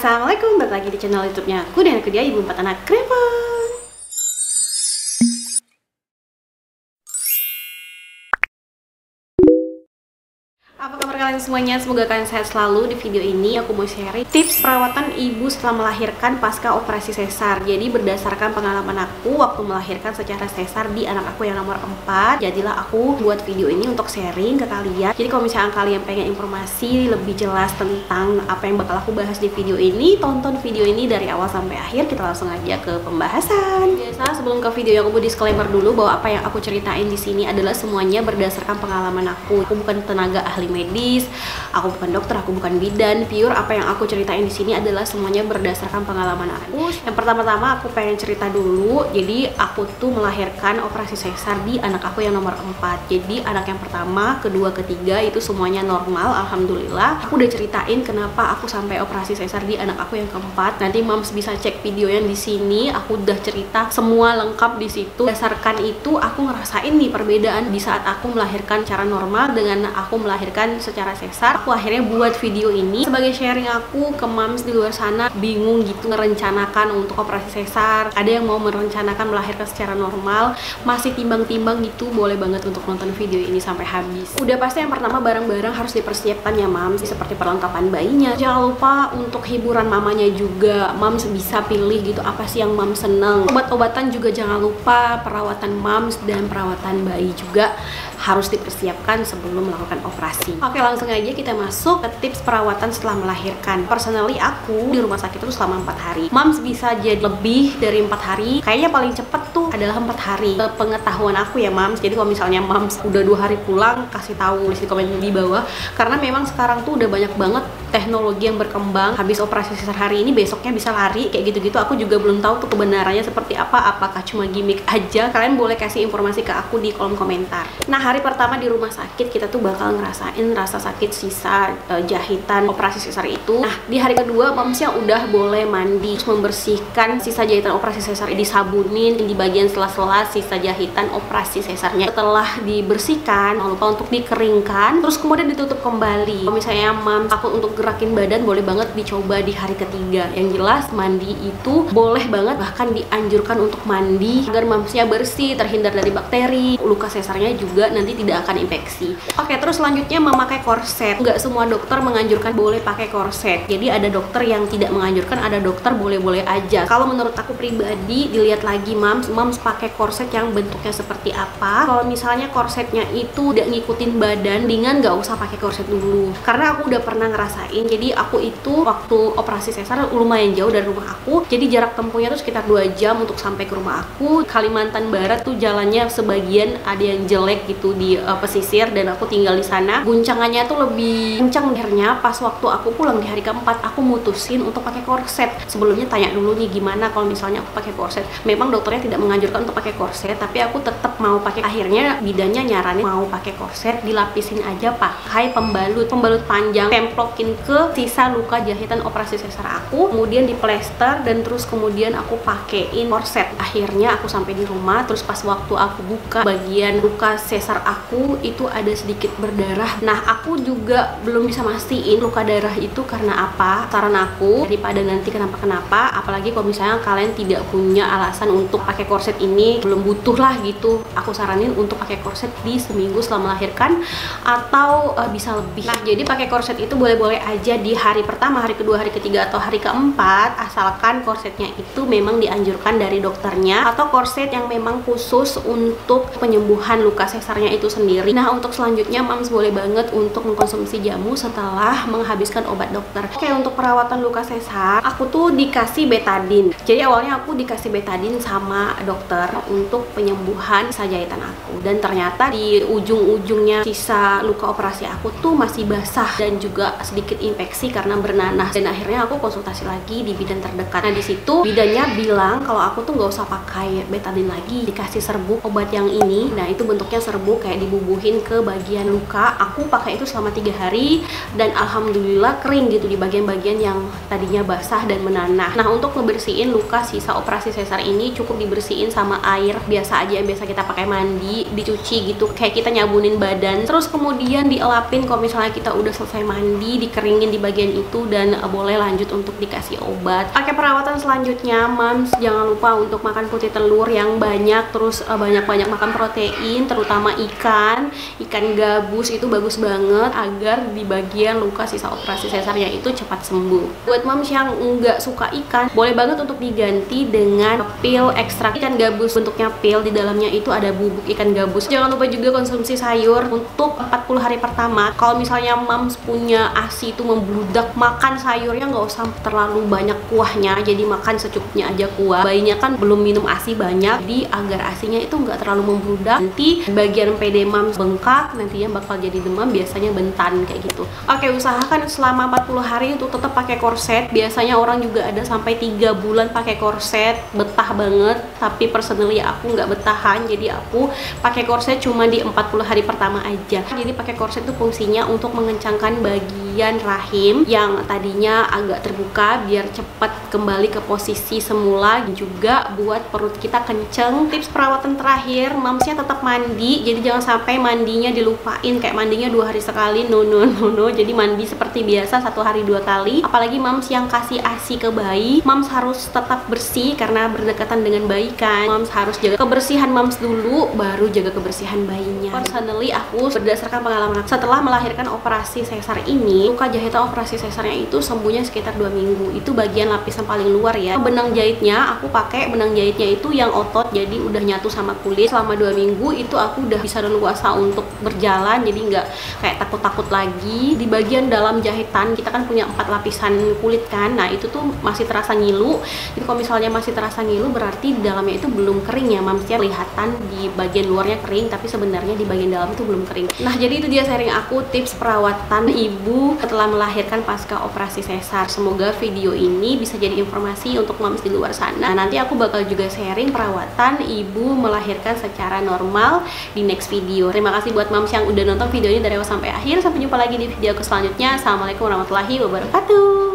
Assalamualaikum, balik lagi di channel YouTube-nya aku dan aku dia ibu 4 anak krempeng. Apa kabar kalian semuanya? Semoga kalian sehat selalu. Di video ini aku mau sharing tips perawatan ibu setelah melahirkan pasca operasi sesar. Jadi berdasarkan pengalaman aku waktu melahirkan secara sesar di anak aku yang nomor 4, jadilah aku buat video ini untuk sharing ke kalian. Jadi kalau misalnya kalian pengen informasi lebih jelas tentang apa yang bakal aku bahas di video ini, tonton video ini dari awal sampai akhir. Kita langsung aja ke pembahasan. Biasa sebelum ke video aku mau disclaimer dulu bahwa apa yang aku ceritain di sini adalah semuanya berdasarkan pengalaman aku. Aku bukan tenaga ahli medis, aku bukan dokter, aku bukan bidan. Pure apa yang aku ceritain di sini adalah semuanya berdasarkan pengalaman aku. Yang pertama-tama aku pengen cerita dulu. Jadi aku tuh melahirkan operasi sesar di anak aku yang nomor 4. Jadi anak yang pertama, kedua, ketiga itu semuanya normal, alhamdulillah. Aku udah ceritain kenapa aku sampai operasi sesar di anak aku yang keempat. Nanti moms bisa cek video yang di sini. Aku udah cerita semua lengkap di situ. Berdasarkan itu aku ngerasain nih perbedaan di saat aku melahirkan secara normal dengan aku melahirkan secara sesar. Aku akhirnya buat video ini sebagai sharing aku ke moms di luar sana bingung gitu merencanakan untuk operasi sesar. Ada yang mau merencanakan melahirkan secara normal, masih timbang-timbang gitu, boleh banget untuk nonton video ini sampai habis. Udah pasti yang pertama barang-barang harus dipersiapkan ya moms, seperti perlengkapan bayinya. Jangan lupa untuk hiburan mamanya juga, moms bisa pilih gitu apa sih yang moms seneng. Obat-obatan juga jangan lupa, perawatan moms dan perawatan bayi juga harus dipersiapkan sebelum melakukan operasi. Oke, langsung aja kita masuk ke tips perawatan setelah melahirkan. Personally aku di rumah sakit itu selama 4 hari. Moms bisa jadi lebih dari 4 hari. Kayaknya paling cepet tuh adalah 4 hari. Pengetahuan aku ya moms. Jadi kalau misalnya moms udah 2 hari pulang, kasih tahu di komen di bawah. Karena memang sekarang tuh udah banyak banget teknologi yang berkembang. Habis operasi sesar hari ini, besoknya bisa lari kayak gitu-gitu. Aku juga belum tahu tuh kebenarannya seperti apa. Apakah cuma gimmick aja? Kalian boleh kasih informasi ke aku di kolom komentar. Nah, hari pertama di rumah sakit kita tuh bakal ngerasain rasa sakit sisa jahitan operasi sesar itu. Nah, di hari kedua momsnya udah boleh mandi, terus membersihkan sisa jahitan operasi sesar, disabunin di bagian sela-sela sisa jahitan operasi sesarnya. Setelah dibersihkan, jangan lupa untuk dikeringkan, terus kemudian ditutup kembali. Kalau misalnya moms takut untuk gerakin badan, boleh banget dicoba di hari ketiga. Yang jelas mandi itu boleh banget, bahkan dianjurkan untuk mandi agar momsnya bersih, terhindar dari bakteri. Luka sesarnya juga nanti tidak akan infeksi. Oke, terus selanjutnya memakai korset. Nggak semua dokter menganjurkan boleh pakai korset. Jadi ada dokter yang tidak menganjurkan, ada dokter boleh-boleh aja. Kalau menurut aku pribadi, dilihat lagi moms pakai korset yang bentuknya seperti apa. Kalau misalnya korsetnya itu udah ngikutin badan, dengan nggak usah pakai korset dulu. Karena aku udah pernah ngerasain. Jadi aku itu waktu operasi sesar lumayan jauh dari rumah aku. Jadi jarak tempuhnya tuh sekitar 2 jam untuk sampai ke rumah aku. Kalimantan Barat tuh jalannya sebagian ada yang jelek gitu di pesisir, dan aku tinggal di sana. Guncangannya tuh lebih kencang. Akhirnya pas waktu aku pulang di hari keempat, aku mutusin untuk pakai korset. Sebelumnya tanya dulu nih gimana kalau misalnya aku pakai korset. Memang dokternya tidak menganjurkan untuk pakai korset, tapi aku tetap mau pakai. Akhirnya bidannya nyaranin mau pakai korset, dilapisin aja pakai pembalut panjang, templokin ke sisa luka jahitan operasi sesar aku, kemudian diplester, dan terus kemudian aku pakein korset. Akhirnya aku sampai di rumah, terus pas waktu aku buka bagian luka sesar aku itu ada sedikit berdarah. Nah, aku juga belum bisa mastiin luka darah itu karena apa. Saran aku, daripada nanti kenapa-kenapa, apalagi kalau misalnya kalian tidak punya alasan untuk pakai korset ini, belum butuh lah gitu, aku saranin untuk pakai korset di seminggu setelah melahirkan atau bisa lebih. Nah, jadi pakai korset itu boleh-boleh aja di hari pertama, hari kedua, hari ketiga, atau hari keempat, asalkan korsetnya itu memang dianjurkan dari dokternya, atau korset yang memang khusus untuk penyembuhan luka sesarnya itu sendiri. Nah, untuk selanjutnya moms boleh banget untuk mengkonsumsi jamu setelah menghabiskan obat dokter. Oke, untuk perawatan luka sesar aku tuh dikasih betadine. Jadi awalnya aku dikasih betadine sama dokter untuk penyembuhan sisa jahitan aku, dan ternyata di ujung-ujungnya sisa luka operasi aku tuh masih basah dan juga sedikit infeksi karena bernanah. Dan akhirnya aku konsultasi lagi di bidan terdekat. Nah, di situ bidannya bilang kalau aku tuh nggak usah pakai betadine lagi, dikasih serbuk obat yang ini. Nah, itu bentuknya serbuk kayak dibubuhin ke bagian luka. Aku pakai itu selama 3 hari dan alhamdulillah kering gitu di bagian-bagian yang tadinya basah dan menanah. Nah, untuk ngebersihin luka sisa operasi sesar ini cukup dibersihin sama air biasa aja yang biasa kita pakai mandi, dicuci gitu kayak kita nyabunin badan. Terus kemudian dielapin kalau misalnya kita udah selesai mandi, dikeringin dikeringin di bagian itu dan boleh lanjut untuk dikasih obat. Oke, perawatan selanjutnya, Mams jangan lupa untuk makan putih telur yang banyak, terus banyak-banyak makan protein, terutama ikan gabus itu bagus banget agar di bagian luka sisa operasi sesarnya itu cepat sembuh. Buat Mams yang nggak suka ikan, boleh banget untuk diganti dengan pil ekstrak ikan gabus. Bentuknya pil, di dalamnya itu ada bubuk ikan gabus. Jangan lupa juga konsumsi sayur untuk 40 hari pertama. Kalau misalnya Mams punya ASI itu membludak, makan sayurnya nggak usah terlalu banyak kuahnya, jadi makan secukupnya aja kuah. Bayinya kan belum minum ASI banyak, jadi agar ASInya itu nggak terlalu membludak, nanti bagian PD Mams bengkak, nantinya bakal jadi demam, biasanya bentan kayak gitu. Oke, usahakan selama 40 hari untuk tetap pakai korset. Biasanya orang juga ada sampai 3 bulan pakai korset, betah banget. Tapi personally aku nggak betahan, jadi aku pakai korset cuma di 40 hari pertama aja. Jadi pakai korset itu fungsinya untuk mengencangkan bagian rahim yang tadinya agak terbuka biar cepat kembali ke posisi semula, juga buat perut kita kenceng. Tips perawatan terakhir, Mamsnya tetap mandi, jadi jangan sampai mandinya dilupain kayak mandinya 2 hari sekali. No. Jadi mandi seperti biasa 1 hari 2 kali. Apalagi Mams yang kasih ASI ke bayi, Mams harus tetap bersih karena berdekatan dengan bayi kan. Mams harus jaga kebersihan Mams dulu, baru jaga kebersihan bayinya. Personally aku berdasarkan pengalaman aku, setelah melahirkan operasi sesar ini, luka jahitan operasi sesarnya itu sembuhnya sekitar 2 minggu. Itu bagian lapisan paling luar ya. Benang jahitnya aku pakai benang jahitnya itu yang otot, jadi udah nyatu sama kulit. Selama 2 minggu itu aku udah bisa leluasa untuk berjalan, jadi nggak kayak takut-takut lagi. Di bagian dalam jahitan kita kan punya 4 lapisan kulit kan, nah itu tuh masih terasa ngilu. Jadi kalau misalnya masih terasa ngilu berarti di dalamnya itu belum kering ya Mams ya. Kelihatan di bagian luarnya kering, tapi sebenarnya di bagian dalam itu belum kering. Nah, jadi itu dia sharing aku tips perawatan ibu setelah melahirkan pasca operasi sesar. Semoga video ini bisa jadi informasi untuk Mams di luar sana. Nah, nanti aku bakal juga sharing perawatan ibu melahirkan secara normal di next video. Terima kasih buat Mams yang udah nonton video ini dari awal sampai akhir. Sampai jumpa lagi di video aku selanjutnya. Assalamualaikum warahmatullahi wabarakatuh.